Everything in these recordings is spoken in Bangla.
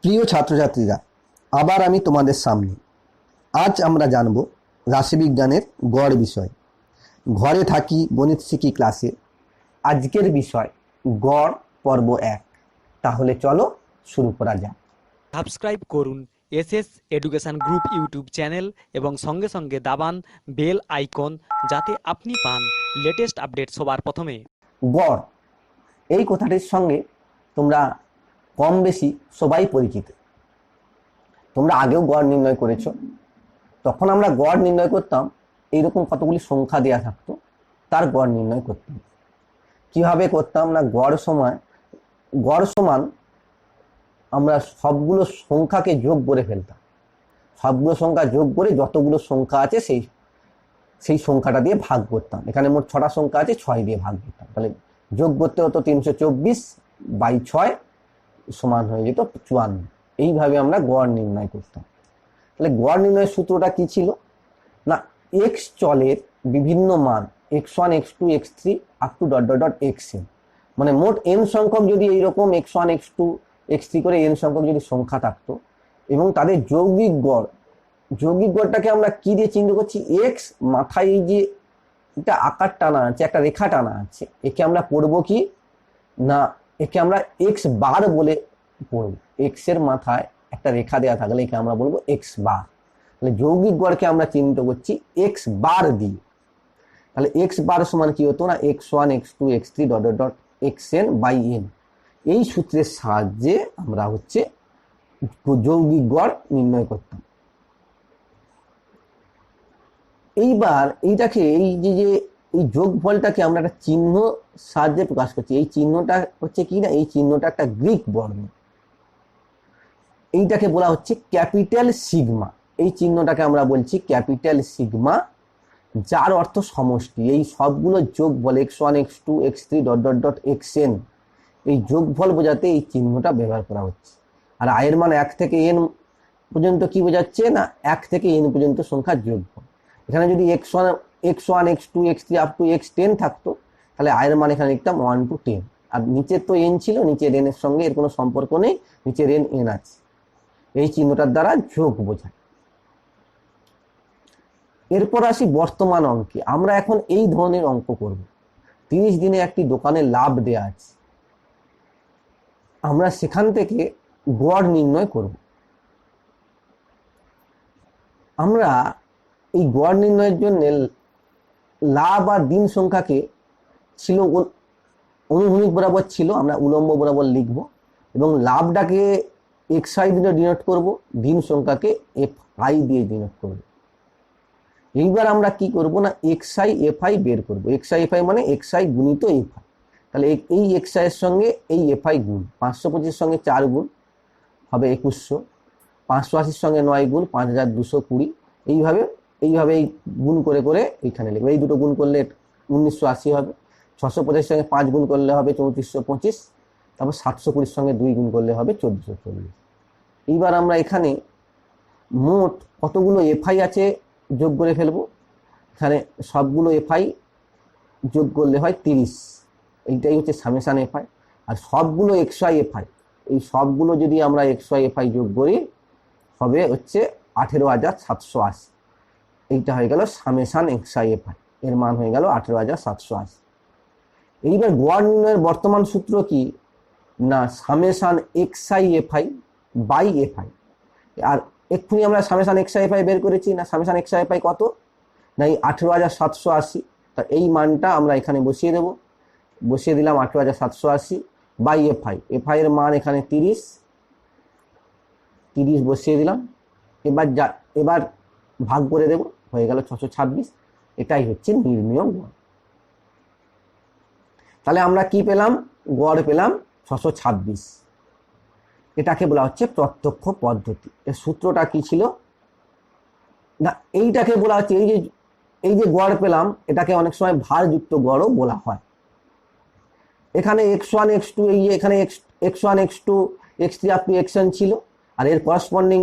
প্রিয় ছাত্রছাত্রীরা, আবার আমি তোমাদের সামনে। আজ আমরা জানব রাশিবিজ্ঞানের গড় বিষয়। ঘরে থাকি গণিত শিখি ক্লাসে আজকের বিষয় গড় পর্ব 1। তাহলে চলো শুরু করা যাক। সাবস্ক্রাইব করুন SS education group YouTube channel এবং সঙ্গে সঙ্গে দাবান বেল আইকন, যাতে আপনি পান লেটেস্ট আপডেট সবার প্রথমে। গড় এই কথাটির সঙ্গে তোমরা কম বেশি সবাই পরিচিত। তোমরা আগেও গড় নির্ণয় করেছো। তখন আমরা গড় নির্ণয় করতাম, এইরকম কতগুলি সংখ্যা দেওয়া থাকতো, তার গড় নির্ণয় করতাম। কিভাবে করতাম না, গড় সমান আমরা সবগুলো সংখ্যাকে যোগ করে ফেলতাম। সবগুলো সংখ্যা যোগ করে যতগুলো সংখ্যা আছে সেই সংখ্যাটা দিয়ে ভাগ করতাম। এখানে মোট 6টা সংখ্যা আছে, 6 দিয়ে ভাগ করতাম। তাহলে যোগ করতে হতো 324/6 সমান হয়ে যেত 54। এইভাবে আমরা গড় নির্ণয় করতাম। তাহলে গড় নির্ণয়ের সূত্রটা কি ছিল না, এক্স চলের বিভিন্ন মান x1 x2 x3 up to ... xn, মানে মোট n সংখ্যক যদি এইরকম x1 x2 x3 করে n সংখ্যক যদি সংখ্যা থাকতো এবং তাদের যৌগিক গড়টাকে আমরা কি দিয়ে চিহ্নিত করছি, এক্স মাথায় এই যে একটা আকার টানা আছে, একটা রেখা টানা আছে, একে আমরা পড়বো কি না, একে আমরা এক্স বার বলে পড়ব। এক্স এর মাথায় একটা রেখা দেওয়া থাকলে একে আমরা বলবো এক্স বার। তাহলে যৌগিক গড়কে আমরা চিহ্নিত করছি এক্স বার দিয়ে। তাহলে এক্স বার সমান কি হতো না, x1 x2 x3 ... xn/n। এই সূত্রের সাহায্যে আমরা যৌগিক গড় নির্ণয় করতাম। এইবার এইটাকে এই যোগফলটাকে আমরা একটা চিহ্ন সাহায্যে প্রকাশ করছি। এই চিহ্নটা হচ্ছে কি না, এই চিহ্নটা একটা গ্রিক বর্ণ। এইটাকে বলা হচ্ছে ক্যাপিটাল সিগমা। এই চিহ্নটাকে আমরা বলছি ক্যাপিটাল সিগমা, যার অর্থ সমষ্টি। এই সবগুলো যোগফল x1 x2 x3 ... xn, এই যোগফল বোঝাতে এই চিহ্নটা ব্যবহার করা হচ্ছে। আর আয়ের মান 1 থেকে n পর্যন্ত কি বোঝাচ্ছে না, 1 থেকে n পর্যন্ত সংখ্যার যোগফল। এখানে যদি x1 x2 x3 up to xn থাকতো, তাহলে আয়ের মান এখানে লিখতাম 1 to 10। আর নিচের তো n ছিল, নিচের n এর সঙ্গে এর কোনো সম্পর্ক নেই, নিচের n আছে। এই চিহ্নটার দ্বারা যোগ বোঝায়। এরপর আসি বর্তমান অঙ্কে। আমরা এখন এই ধরনের অঙ্ক করব। 30 দিনে একটি দোকানে লাভ দেয়া আছে, আমরা সেখান থেকে গড় নির্ণয় করব। আমরা এই গড় নির্ণয়ের জন্য লাভ আর দিন সংখ্যাকে ছিল অনুভূমিক বরাবর ছিল, আমরা উলম্ব বরাবর লিখব এবং লাভটাকে xi দিয়ে ডিনোট করব, দিন সংখ্যাকে fi দিয়ে ডিনোট করব। এইবার আমরা কি করব না, xi fi বের করব। xi fi মানে xi গুণিত fi। তাহলে এই xi এর সঙ্গে এই fi গুণ, 525 সঙ্গে 4 গুণ হবে 2100, 580 সঙ্গে 9 গুণ 5220। এইভাবে এই গুণ করে করে এইখানে লিখবো। এই দুটো গুণ করলে 1980 হবে। 650 সঙ্গে 5 গুণ করলে হবে 3425। তারপর 720 সঙ্গে 2 গুণ করলে হবে 1440। এইবার আমরা এখানে মোট কতগুলো এফআই আছে যোগ করে ফেলবো। এখানে সবগুলো এফআই যোগ করলে হয় 30। এইটাই হচ্ছে সামেশান এফআই। আর সবগুলো এক্সওয়াই এফআই, এই সবগুলো যদি আমরা এক্সওয়াই এফআই যোগ করি হবে হচ্ছে 18,780। এইটা হয়ে গেল সামেশান এক্সআই এফআই, এর মান হয়ে গেল 18,780। এইবার গড় নির্ণয়ের বর্তমান সূত্র কি না, summation x i f i by f i. আর এক্ষুনি আমরা সামেশান এক্সআই এফআই বের করেছি না, সামেশান এক্সআই এফআই কত না, এই 18,780। তা এই মানটা আমরা এখানে বসিয়ে দেব। বসিয়ে দিলাম 18,780 বাই এফআই। এফআই এর মান এখানে 30 বসিয়ে দিলাম। এবার ভাগ করে দেব, হয়ে গেল 626। এটাই হচ্ছে নির্ণেয় গড়। তাহলে আমরা কি পেলাম, গড় পেলাম 626। এটাকে বলা হচ্ছে প্রত্যক্ষ পদ্ধতি। এর সূত্রটা কি ছিল না, এইটাকে বলা হচ্ছে এই যে গড় পেলাম, এটাকে অনেক সময় ভারযুক্ত গড়ও বলা হয়। এখানে x1 x2, এই যে এখানে x1 x2 x3 up to xn ছিল, আর এর করসপন্ডিং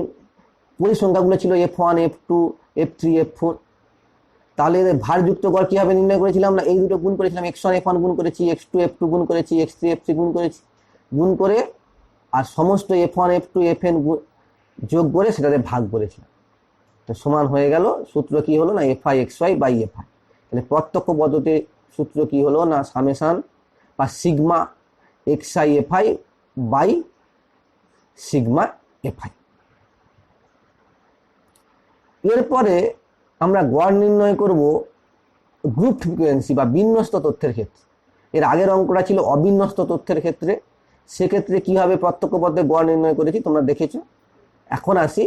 পরিসংখ্যাগুলো ছিল f1 f2 f3 f4। তাহলে এদের ভারযুক্ত গড় কিভাবে নির্ণয় করেছিলাম না, এই দুটো গুণ করেছিলাম, x1 f1 গুণ করেছি, x2 f2 গুণ করেছি, x3 f3 গুণ করেছি, গুণ করে আর সমস্ত F1 F2 Fn যোগ করে সেটাতে ভাগ করেছিলাম, তো সমান হয়ে গেল। সূত্র কি হলো না FI XY বাই FI। তাহলে প্রত্যক্ষ পদ্ধতির সূত্র কি হলো না সামেশন বা sigma XI FI by sigma FI। এরপরে আমরা গড় নির্ণয় করব গ্রুপ ফ্রিকোয়েন্সি বা বিন্যস্ত তথ্যের ক্ষেত্রে। এর আগের অঙ্কটা ছিল অবিন্যস্ত তথ্যের ক্ষেত্রে, সেক্ষেত্রে কিভাবে প্রত্যক্ষ পদ্ধতিতে গড় নির্ণয় করেছি তোমরা দেখেছো। এখন আসি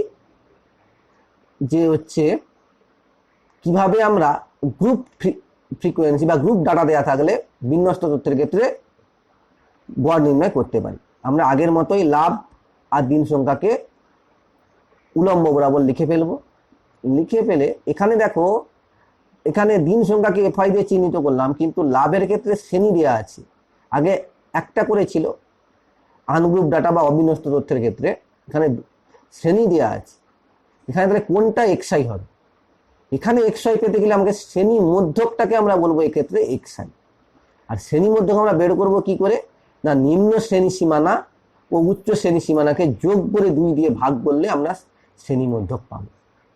যে হচ্ছে কিভাবে আমরা গ্রুপ ফ্রিকোয়েন্সি বা গ্রুপ ডাটা দেওয়া থাকলে বিন্যস্ত তথ্যের ক্ষেত্রে গড় নির্ণয় করতে পারি। আমরা আগের মতোই লাভ আর দিন সংখ্যাকে উলম্ব বরাবর লিখে ফেলবো। লিখে ফেলে এখানে দেখো, এখানে দিন সংখ্যাকে FI দিয়ে চিহ্নিত করলাম, কিন্তু লাভের ক্ষেত্রে শ্রেণী দেওয়া আছে। আগে একটা করে ছিল আনগ্রুপ ডাটা বা অবিন্যস্ত তথ্যের ক্ষেত্রে, এখানে শ্রেণী দেওয়া আছে। এখানে তাহলে কোনটা XI হবে? এখানে XI পেতে গেলে আমাকে শ্রেণী মধ্যকটাকে আমরা বলবো এক্ষেত্রে XI। আর শ্রেণী মধ্যক আমরা বের করব কি করে না নিম্ন শ্রেণী সীমানা ও উচ্চ শ্রেণী সীমানাকে যোগ করে 2 দিয়ে ভাগ করলে আমরা শ্রেণী মধ্যক পাবো।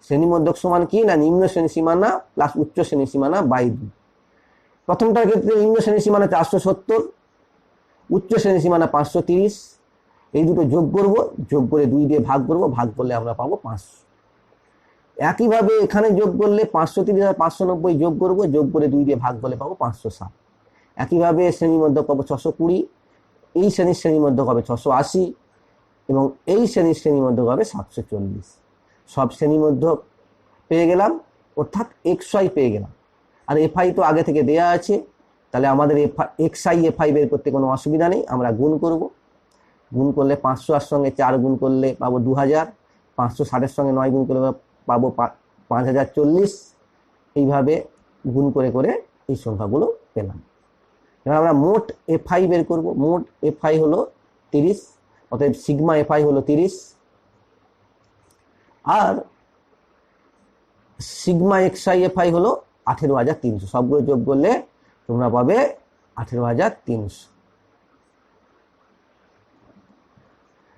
শ্রেণী মধ্যক সমান কি না নিম্ন শ্রেণী সীমানা প্লাস উচ্চ শ্রেণী সীমানা বাই 2। প্রথমটার ক্ষেত্রে নিম্ন শ্রেণী সীমানা 470, উচ্চ শ্রেণী সীমানা 530। এই দুটো যোগ করব, যোগ করে 2 দিয়ে ভাগ করব, ভাগ করলে আমরা পাবো 500। একইভাবে এখানে যোগ করলে 530 আর 590 যোগ করব, যোগ করে 2 দিয়ে ভাগ করলে পাবো 560। একইভাবে শ্রেণী মধ্যক পাবো 620, এই শ্রেণীর মধ্যক হবে 680 এবং এই শ্রেণীর মধ্যক হবে 740। সব শ্রেণী মধ্যক পেয়ে গেলাম, অর্থাৎ XY পেয়ে গেলাম। আর FI তো আগে থেকে দেয়া আছে, তাহলে আমাদের XI FI বের করতে কোনো অসুবিধা নেই। আমরা গুণ করব, গুণ করলে 500 সঙ্গে 4 গুণ করলে পাবো 2000, 560 সঙ্গে 9 গুণ করলে পাবো 5040। এইভাবে গুণ করে করে এই সংখ্যাগুলো পেলাম। এবার আমরা মোট FI বের করব। মোট FI হলো 30, অতএব সিগমা FI হলো 30 আর সিগমা XI FI হলো 18300। সবগুলো যোগ করলে তোমরা পাবে 18300।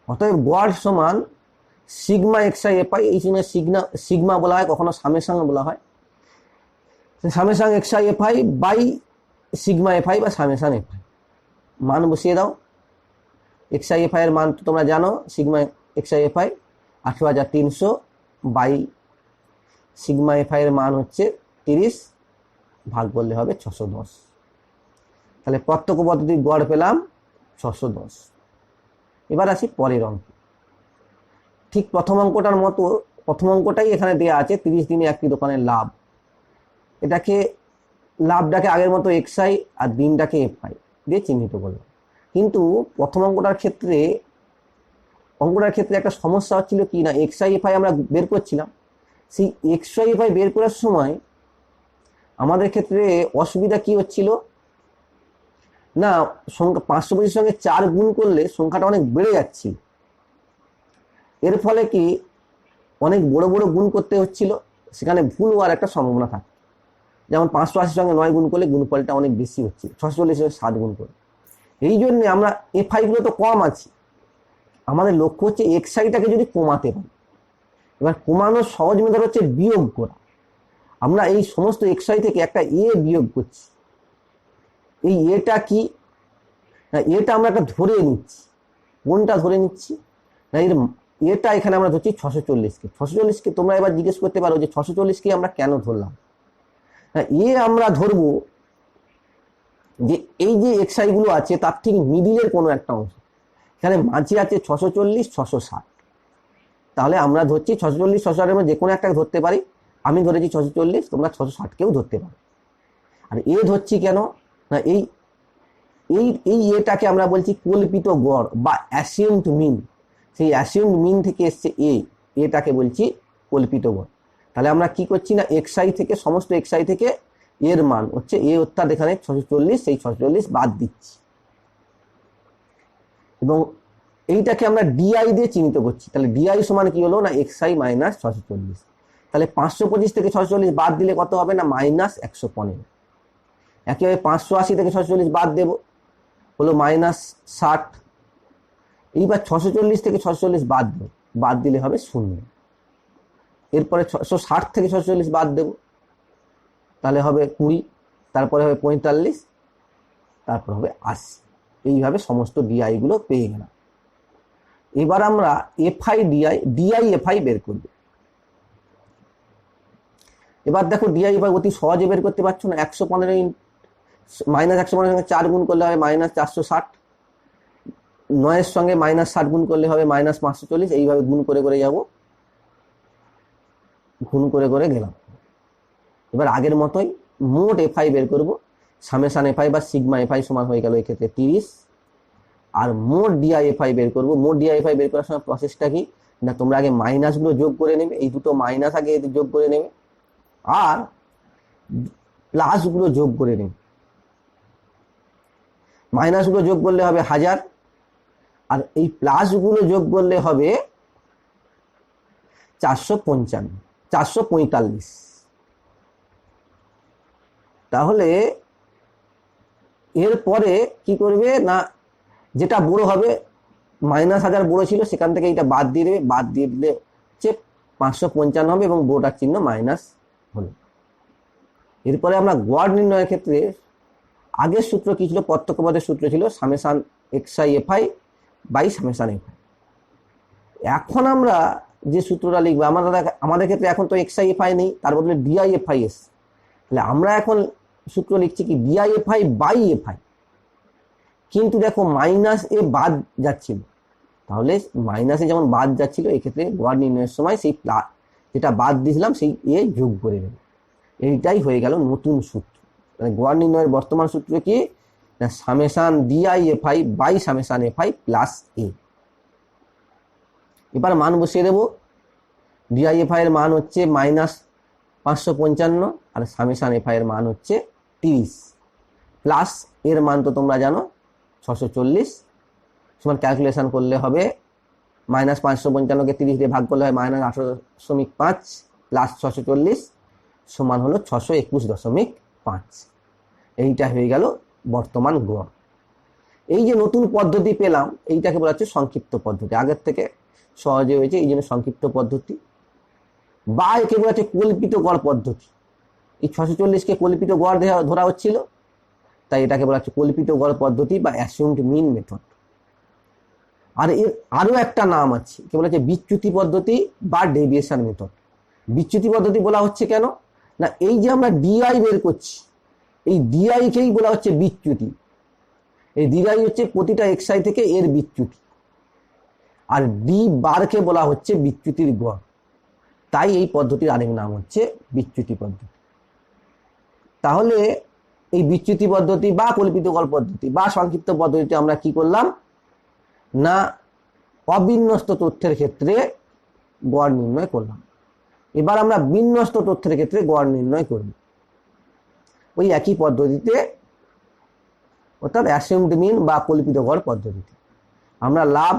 অতএব গড় সমান সিগমা XI FI। এই সময় সিগমা বলা হয়, কখনো সামেশন বলা হয়। Summation XI FI by sigma FI বা সামেশন FI। মান বসিয়ে দাও। XI FI এর মান তো তোমরা জানো, sigma XI FI 18300 by sigma FI এর মান হচ্ছে 30, ভাগ করলে হবে 610। তাহলে প্রত্যক্ষ পদ্ধতির গড় পেলাম 610। এবার আসি পরের অঙ্ক। ঠিক প্রথম অঙ্কটার মতো, প্রথম অঙ্কটাই এখানে দেওয়া আছে 30 দিনে একটি দোকানের লাভ। এটাকে লাভটাকে আগের মতো XI আর দিনটাকে FI দিয়ে চিহ্নিত করলাম। কিন্তু প্রথম অঙ্কটার ক্ষেত্রে একটা সমস্যা হচ্ছিল কি না XI FI আমরা বের করছিলাম, সেই XI FI বের করার সময় আমাদের ক্ষেত্রে অসুবিধা কি হচ্ছিল না সংখ্যা 525 সঙ্গে 4 গুণ করলে সংখ্যাটা অনেক বেড়ে যাচ্ছে। এর ফলে কি অনেক বড় বড় গুণ করতে হচ্ছিল, সেখানে ভুল হওয়ার একটা সম্ভাবনা থাকে। যেমন 580 সঙ্গে 9 গুণ করলে গুণফলটা অনেক বেশি হচ্ছে, 640 সঙ্গে 7 গুণ করে। এই জন্য আমরা FI গুলো তো কম আছে, আমাদের লক্ষ্য হচ্ছে XIটাকে যদি কমাতে পারি। এবার কমানোর সহজ মেথড হচ্ছে বিয়োগ করা। আমরা এই সমস্ত XI থেকে একটা বিয়োগ করছি। এই এটা কি না এটা আমরা একটা ধরে নিচ্ছি। কোনটা ধরে নিচ্ছি না এটা এখানে আমরা ধরছি 640কে। 640কে তোমরা এবার জিজ্ঞেস করতে পারো যে 640কে আমরা কেন ধরলাম। না আমরা ধরবো যে এই যে XI গুলো আছে তার ঠিক মিডিলের কোনো একটা অংশ, এখানে মাঝে আছে 640 660। তাহলে আমরা ধরছি 640 660 মধ্যে যে কোনো একটা ধরতে পারি। আমি ধরেছি 640, তোমরা 660কেও ধরতে পারো। আর ধরছি কেন না এই এটাকে আমরা বলছি কল্পিত গড় বা অ্যাসিউমড মিন। সেই অ্যাসিউমড মিন থেকে এসছে এটাকে বলছি কল্পিত গড়। তাহলে আমরা কি করছি না XI থেকে সমস্ত XI থেকে এর মান হচ্ছে অর্থাৎ এখানে 640, সেই 640 বাদ দিচ্ছি এবং এইটাকে আমরা DI দিয়ে চিহ্নিত করছি। তাহলে DI সমান কি হলো না XI মাইনাস 640। তাহলে 525 থেকে 640 বাদ দিলে কত হবে না মাইনাস 115। একইভাবে 580 থেকে 640 বাদ দেব, হলো মাইনাস 60। এইবার 640 থেকে 640 বাদ দেবো, বাদ দিলে হবে 0। এরপরে 660 থেকে 640 বাদ দেবো, তাহলে হবে 20, তারপরে হবে 45, তারপর হবে 80। এইভাবে সমস্ত ডিআই গুলো পেয়ে গেলাম। এবার আমরা এফআই ডিআই এফআই বের করব। এবার দেখো ডিআই এফআই অতি সহজে বের করতে পারছো না। 115 মাইনাস 115 সঙ্গে 4 গুণ করলে হবে মাইনাস 460, 9 সঙ্গে মাইনাস 60 গুণ করলে হবে মাইনাস 540। এইভাবে গুণ করে করে যাব, গুণ করে করে গেলাম। এবার আগের মতোই মোট এফআই বের করব। সামেশান এফআই বা সিগমা এফআই সমান হয়ে গেল এক্ষেত্রে 30। আর মোট ডিআইএফআই বের করব। মোট ডিআইএফআই বের করার সময় প্রসেসটা কি না, তোমরা আগে মাইনাসগুলো যোগ করে নেবে, এই দুটো মাইনাস আগে যোগ করে নেবে, আর প্লাসগুলো যোগ করে নেবে। মাইনাসগুলো যোগ করলে হবে 1000, আর এই প্লাসগুলো যোগ করলে হবে 445। তাহলে এরপরে কি করবে না, যেটা বড় হবে মাইনাস 1000 বড় ছিল, সেখান থেকে এটা বাদ দিয়ে দেবে, বাদ দিয়ে দিলে হচ্ছে 555 হবে এবং বড়টার চিহ্ন মাইনাস হলো। এরপরে আমরা গড় নির্ণয়ের ক্ষেত্রে আগের সূত্র কি ছিল, প্রত্যক্ষ পদের সূত্র ছিল summation x i f i by summation f i. এখন আমরা যে সূত্রটা লিখবো, আমাদের ক্ষেত্রে এখন তো এক্সআই এফআই নেই, তার বদলে ডিআই এফআই এস। তাহলে আমরা এখন সূত্র লিখছি কি ডিআই এফআই বাই এফআই, কিন্তু দেখো মাইনাস এ বাদ যাচ্ছিল, তাহলে মাইনাসে যেমন বাদ যাচ্ছিল এক্ষেত্রে গড় নির্ণয়ের সময় সেই যেটা বাদ দিয়েছিলাম সেই এ যোগ করে নেব। এইটাই হয়ে গেল নতুন সূত্র। মানে গড় নির্ণয়ের বর্তমান সূত্র কি না, summation d i f i by summation f i plus A. এবার মান বসিয়ে দেবো। ডিআই এফআই এর মান হচ্ছে মাইনাস 555, আর সামেশান এফআই এর মান হচ্ছে 30, প্লাস এর মান তো তোমরা জানো 640, সমান ক্যালকুলেশন করলে হবে মাইনাস 555কে 30 দিয়ে ভাগ করলে হয় মাইনাস 18.5 প্লাস 640 সমান হলো 621.5। এইটা হয়ে গেল বর্তমান গড়। এই যে নতুন পদ্ধতি পেলাম, এইটাকে বলা হচ্ছে সংক্ষিপ্ত পদ্ধতি। আগের থেকে সহজে হয়েছে, এই জন্য সংক্ষিপ্ত পদ্ধতি, বা একে বলা হচ্ছে কল্পিত গড় পদ্ধতি। এই 640কে কল্পিত গড় ধরা হচ্ছিল, তাই এটাকে বলা হচ্ছে কল্পিত গড় পদ্ধতি বা অ্যাসিউমড মিন মেথড। আর এর আরো একটা নাম আছে, কে বলা হচ্ছে বিচ্যুতি পদ্ধতি বা ডেভিয়েশন মেথড। বিচ্যুতি পদ্ধতি বলা হচ্ছে কেন না, এই যে আমরা ডিআই বের করছি, এই ডিআই কেই বলা হচ্ছে বিচ্যুতি। এই ডিআই হচ্ছে প্রতিটা এক্সআই থেকে এর বিচ্যুতি, আর ডি বারকে বলা হচ্ছে বিচ্যুতির গড়। তাই এই পদ্ধতির আরেক নাম হচ্ছে বিচ্যুতি পদ্ধতি। তাহলে এই বিচ্যুতি পদ্ধতি বা কল্পিত গড় পদ্ধতি বা সংক্ষিপ্ত পদ্ধতিতে আমরা কি করলাম না, অবিন্যস্ত তথ্যের ক্ষেত্রে গড় নির্ণয় করলাম। এবার আমরা বিন্যস্ত তথ্যের ক্ষেত্রে গড় নির্ণয় করব ওই একই পদ্ধতিতে, অর্থাৎ অ্যাসিউমড মিন বা কল্পিত গড় পদ্ধতিতে। আমরা লাভ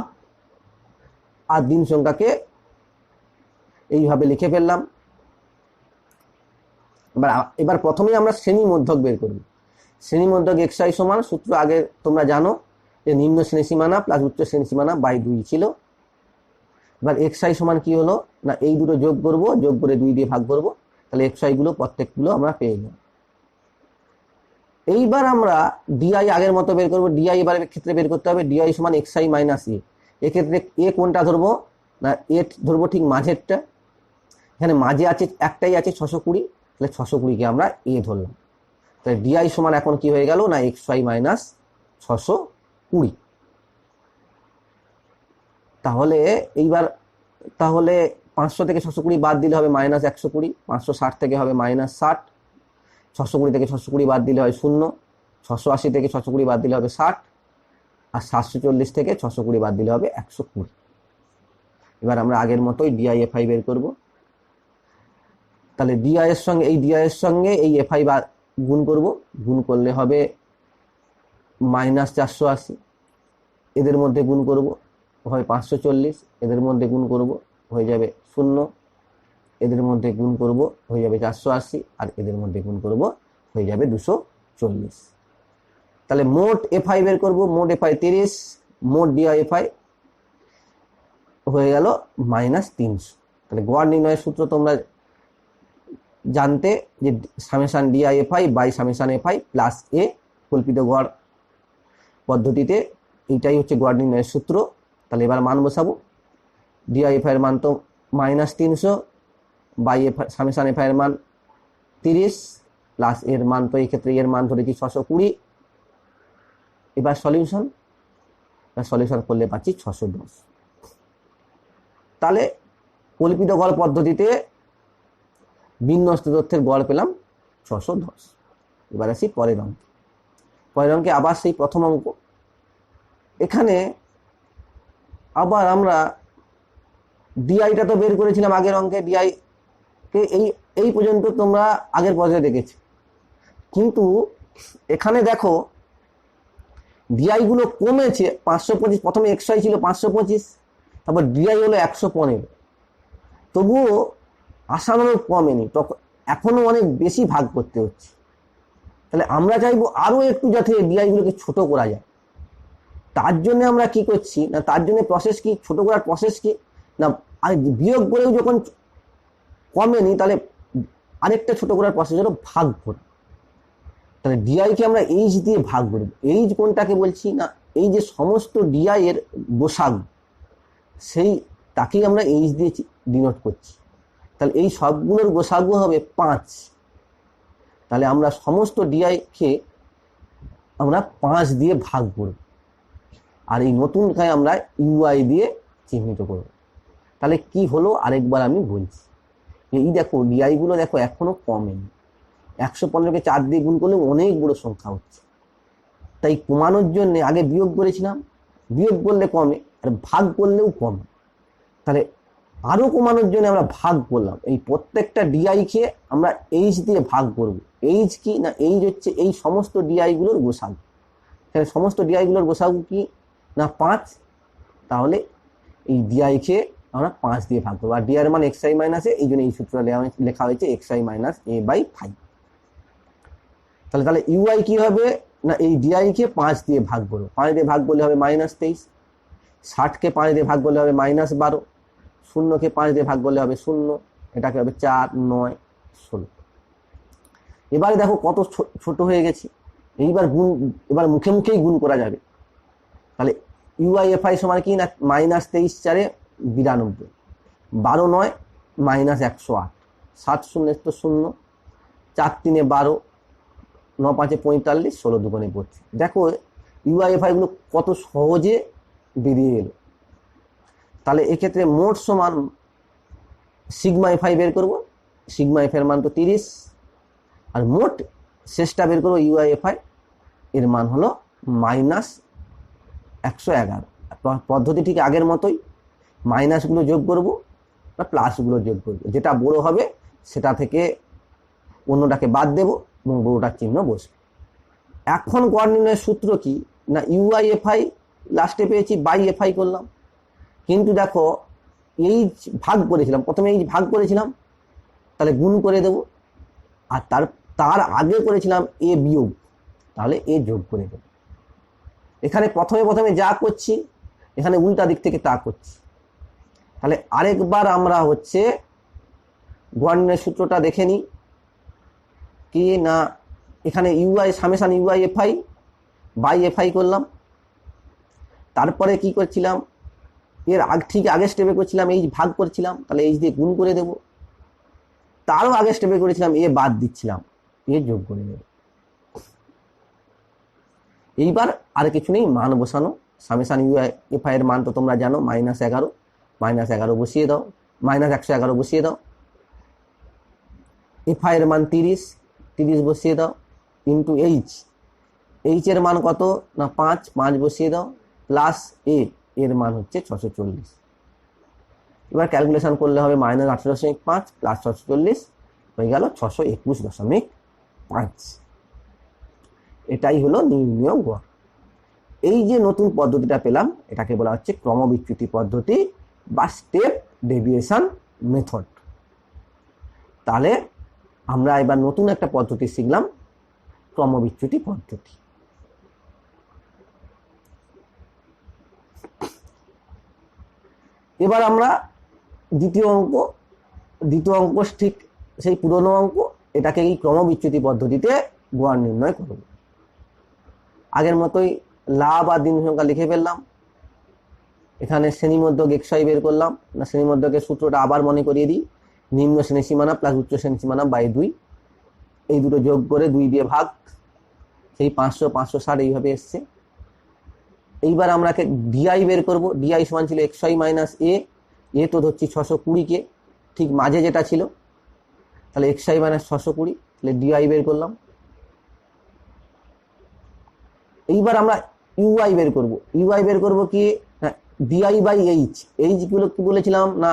আর দিন সংখ্যাকে এইভাবে লিখে ফেললাম। এবার প্রথমেই আমরা শ্রেণী মধ্যক বের করব। শ্রেণী মধ্যক এক্সআই সমান সূত্র আগে তোমরা জানো যে নিম্ন শ্রেণী সীমানা প্লাস উচ্চ শ্রেণী সীমানা বাই 2 ছিল। এবার এক্সআই সমান কি হলো না, এই দুটো যোগ করব, যোগ করে 2 দিয়ে ভাগ করব, তাহলে এক্সআই গুলো প্রত্যেকগুলো আমরা পেয়ে যাব। এইবার আমরা ডিআই আগের মতো বের করব। ডিআই এবার ক্ষেত্রে বের করতে হবে ডিআই সমান এক্সআই মাইনাস এ। এক্ষেত্রে এ কোনটা ধরবো না, এ ধরবো ঠিক মাঝেরটা। এখানে মাঝে আছে একটাই আছে 620, তাহলে 620কে আমরা এ ধরলাম। তাহলে ডিআই সমান এখন কি হয়ে গেল না এক্সআই মাইনাস 620। তাহলে এইবার 500 থেকে 620 বাদ দিলে হবে মাইনাস 120, 560 থেকে হবে মাইনাস 60, 620 থেকে 620 বাদ দিলে হয় 0, 680 থেকে 620 বাদ দিলে হবে 60, আর 740 থেকে 620 বাদ দিলে হবে 120। এবার আমরা আগের মতোই ডিআইএফআই বের করব। তাহলে ডিআই এর সঙ্গে এই এফআই গুণ করব, গুণ করলে হবে মাইনাস 480, এদের মধ্যে গুণ করব হয় 540, এদের মধ্যে গুণ করব হয়ে যাবে 0, এদের মধ্যে গুণ করব হয়ে যাবে 480, আর এদের মধ্যে গুণ করব হয়ে যাবে 240। তাহলে মোট এফআই বের করব। মোট এফআই 30, মোট ডিআইএফআই হয়ে গেল -300। তাহলে গড় নির্ণয়ের সূত্র তোমরা জানতে যে summation d i f i by summation f i plus A কল্পিত গড় পদ্ধতিতে এইটাই হচ্ছে গড় নির্ণয়ের সূত্র। তাহলে এবার মান বসাবো। ডিআইএফআই এর মান তো -300 বাই এফআই সামেশন এফআই এর মান 30 প্লাস এর মান তো এই ক্ষেত্রে এর মান ধরেছি 620। এবার সলিউশন করলে পাচ্ছি 610। তাহলে কল্পিত গড় পদ্ধতিতে বিন্যস্ত তথ্যের গড় পেলাম 610। এবার আসি পরের অঙ্কে আবার সেই প্রথম অঙ্ক। এখানে আবার আমরা ডিআইটা তো বের করেছিলাম আগের অঙ্কে, ডিআই কে এই পর্যন্ত তোমরা আগের পর্যায়ে দেখেছি, কিন্তু এখানে দেখো ডিআই গুলো কমেছে 525। প্রথমে এক্সআই ছিল 525, তারপর ডিআই হলো 115। তবুও আশানুরূপ কমেনি, তখন এখনো অনেক বেশি ভাগ করতে হচ্ছে। তাহলে আমরা চাইবো আরো একটু যাতে ডিআই গুলোকে ছোট করা যায়। তার জন্য আমরা কি করছি না, তার জন্য প্রসেস কি, ছোট করার প্রসেস কি না, আর বিয়োগ করেও যখন কমেনি তাহলে আরেকটা ছোট করার প্রসেস হলো ভাগ করা। তাহলে ডিআই কে আমরা এইচ দিয়ে ভাগ করব। এইচ কোনটাকে বলছি না, এই যে সমস্ত ডিআই এর গোসাগু, সেই তাকেই আমরা এইচ দিয়ে ডিনোট করছি। তাহলে এই সবগুলোর গোসাগু হবে 5। তাহলে আমরা সমস্ত ডিআই কে আমরা 5 দিয়ে ভাগ করব, আর এই নতুনটাকে আমরা ইউআই দিয়ে চিহ্নিত করব। তাহলে কি হলো আরেকবার আমি বলছি। এই দেখো ডিআই গুলো দেখো এখনো কমেনি। 115কে 4 দিয়ে গুণ করলে অনেক বড় সংখ্যা হচ্ছে। তাই কমানোর জন্য আগে বিয়োগ করেছিলাম, বিয়োগ করলে কমে, আর ভাগ করলেও কমে। তাহলে আরো কমানোর জন্য আমরা ভাগ করলাম। এই প্রত্যেকটা ডিআই কে আমরা এইচ দিয়ে ভাগ করব। এইচ কি না, এইচ হচ্ছে এই সমস্ত ডিআই গুলোর গোসাগু। তাহলে সমস্ত ডিআই গুলোর গোসাগু কি না 5। তাহলে এই ডিআই কে আমরা 5 দিয়ে ভাগ করবো। আর ডি এর মান xi মাইনাস এ, এই জন্য এই সূত্র লেখা হয়েছে xi মাইনাস a বাই 5। তাহলে ইউআই কি হবে না, এই ডিআই কে 5 দিয়ে ভাগ করবো। 5 দিয়ে ভাগ করলে হবে -23। 60কে 5 দিয়ে ভাগ করলে হবে -12। 0কে 5 দিয়ে ভাগ করলে হবে 0। এটাকে হবে 4, 9, 16। এবারে দেখো কত ছোট হয়ে গেছে। এবার মুখে মুখেই গুণ করা যাবে। তাহলে ইউআইএফআই সমান কি না, -23 4 92, 12 9 -108, 7 0 তো 0, 4 3 12, 9 5 45, 16 2 32। দেখো ইউআইএফআই গুলো কত সহজে বেরিয়ে এলো। তাহলে এক্ষেত্রে মোট সমান সিগমা এফআই বের করবো। সিগমা এফ এর মান তো 30, আর মোট শেষটা বের করবো ইউআইএফআই এর মান হলো -111। পদ্ধতি ঠিক আগের মতোই, মাইনাসগুলো যোগ করব না প্লাসগুলো যোগ করব। যেটা বড় হবে সেটা থেকে অন্যটাকে বাদ দেব এবং বড়টার চিহ্ন বসবে। এখন গড় নির্ণয়ের সূত্র কি না, ইউআইএফআই লাস্টে পেয়েছি, বাই এফআই করলাম। কিন্তু দেখো এই ভাগ করেছিলাম, প্রথমে এই ভাগ করেছিলাম, তাহলে গুণ করে দেব। আর তার আগে করেছিলাম এ বিয়োগ, তাহলে এ যোগ করে দেব। এখানে প্রথমে যা করছি, এখানে উল্টা দিক থেকে তা করছি। তাহলে আরেকবার আমরা হচ্ছে গড় নির্ণয়ের সূত্রটা দেখে নিই কি না, এখানে u i summation u i f i by f i করলাম। তারপরে কি করছিলাম, এর ঠিক আগের স্টেপে করছিলাম এই ভাগ করছিলাম, তাহলে এই দিয়ে গুণ করে দেব। তারও আগে স্টেপে করেছিলাম এ বাদ দিচ্ছিলাম, এ যোগ করে দেব। এইবার আর কিছু নেই, মান বসানো। সামেশন ইউআই এফআই এর মান তো তোমরা জানো -11, -11 বসিয়ে দাও, -111 বসিয়ে দাও। এফআই এর মান 30 বসিয়ে দাও, ইন্টু এইচ এর মান কত না 5 বসিয়ে দাও, প্লাস এর মান হচ্ছে 640। এবার ক্যালকুলেশন করলে হবে -18.5 প্লাস 640 হয়ে গেল 621.5। এটাই হলো নির্ণয় গড়। এই যে নতুন পদ্ধতিটা পেলাম, এটাকে বলা হচ্ছে ক্রমবিচ্যুতি পদ্ধতি বা স্টেপ ডেভিয়েশন মেথড। তাহলে আমরা এবার নতুন একটা পদ্ধতি শিখলাম, ক্রমবিচ্যুতি পদ্ধতি। এবার আমরা দ্বিতীয় অঙ্ক ঠিক সেই পুরনো অঙ্ক, এটাকে এই ক্রমবিচ্যুতি পদ্ধতিতে গড় নির্ণয় করব। আগের মতোই লাভ আর দিন সংখ্যা লিখে ফেললাম। এখানে শ্রেণীমধ্যক xy বের করলাম না, শ্রেণীমধ্যকের সূত্রটা আবার মনে করিয়ে দিই। নিম্ন শ্রেণী সীমানা প্লাস উচ্চ শ্রেণী সীমানা বাই 2, এই দুটো যোগ করে 2 দিয়ে ভাগ, সেই 500 560 এইভাবে এসছে। এইবার আমরা ডিআই বের করব। ডিআই সমান ছিল xy মাইনাস এ তো ধরছি 620-কে, ঠিক মাঝে যেটা ছিল, তাহলে xy মাইনাস 620, তাহলে ডিআই বের করলাম। এইবার আমরা ইউআই বের করব। ইউআই বের করব কি, ডিআই বাই এইচ গুলো কি বলেছিলাম না,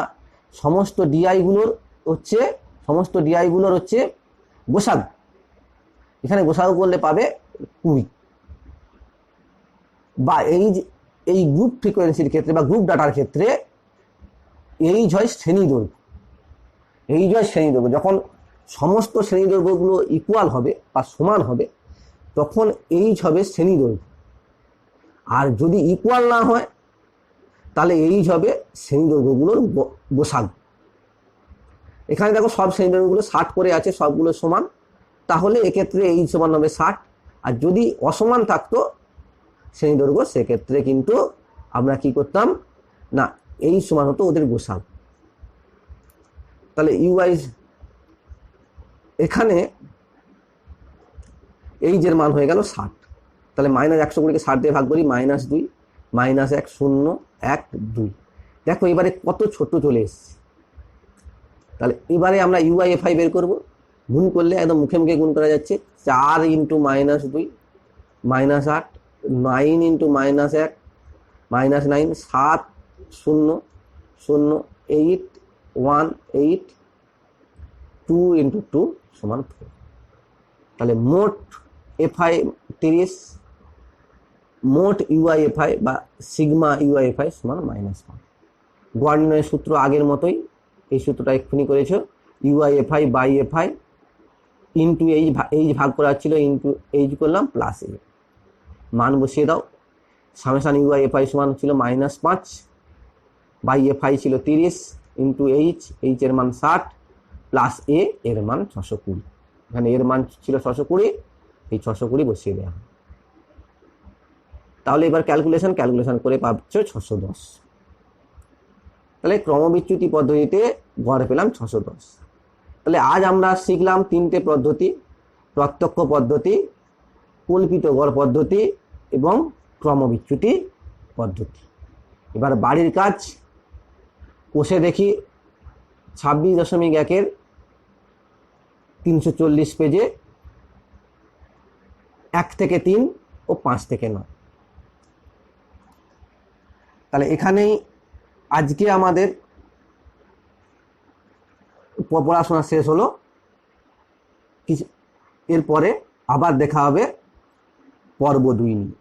সমস্ত ডিআই গুলোর হচ্ছে গোসাগু। এখানে গোসাগু করলে পাবে 20, বা এই গ্রুপ ফ্রিকোয়েন্সির ক্ষেত্রে বা গ্রুপ ডাটার ক্ষেত্রে এইচ হয় শ্রেণী দৈর্ঘ্য। যখন সমস্ত শ্রেণী দৈর্ঘ্যগুলো ইকুয়াল হবে বা সমান হবে, তখন এইচ হবে শ্রেণী দৈর্ঘ্য। আর যদি ইকুয়াল না হয়, তাহলে এইচ হবে শ্রেণী দৈর্ঘ্যগুলোর গোসাগু। এখানে দেখো সব শ্রেণী দৈর্ঘ্যগুলো 60 করে আছে, সবগুলো সমান, তাহলে এক্ষেত্রে এইচ সমান হবে 60। আর যদি অসমান থাকতো শ্রেণী দৈর্ঘ্য, সেক্ষেত্রে কিন্তু আমরা কি করতাম না, এইচ সমান হতো ওদের গোসাগু। তাহলে ইউআই এখানে এইচ এর মান হয়ে গেল 60। তাহলে মাইনাস 120-কে 60 দিয়ে ভাগ করি, -2 -1 0 1 2। দেখো এবারে কত ছোট চলে এসছে। তাহলে এবারে আমরা ইউআইএফআই বের করব। গুণ করলে একদম মুখে মুখে গুণ করা যাচ্ছে। 4 × -2 -8, 9 × -1 -9, 7 0 0 8 1 8, 2 × 2 সমান 4। তাহলে মোট এফআই 30, মোট ইউআইএফআই বা সিগমা ইউআইএফআই সমান -1। গড় নির্ণয়ের সূত্র আগের মতোই, এই সূত্রটা এক্ষুনি করেছো। ইউআইএফআই বাই এফআই ইন্টু এইচ ভাগ করা ছিল, ইন্টু এইচ করলাম প্লাস এ, মান বসিয়ে দাও। সামেশান ইউআইএফআই সমান ছিল -5 বাই এফআই ছিল 30 ইন্টু এইচ এর মান 60 প্লাস এর মান 620। এখানে এর মান ছিল 620, এই 620 বসিয়ে দেওয়া হয়। তাহলে এবার ক্যালকুলেশন করে পাচ্ছ 610। তাহলে ক্রমবিচ্যুতি পদ্ধতিতে গড় পেলাম 610। তাহলে আজ আমরা শিখলাম 3টে পদ্ধতি: প্রত্যক্ষ পদ্ধতি, কল্পিত গড় পদ্ধতি এবং ক্রমবিচ্যুতি পদ্ধতি। এবার বাড়ির কাজ কষে দেখি 26.1-এর 340 পেজে 1 থেকে 3 ও 5 থেকে 9। তাহলে এখানেই আজকে আমাদের পড়াশোনা শেষ হলো। এরপরে আবার দেখা হবে পর্ব 2 নিয়ে।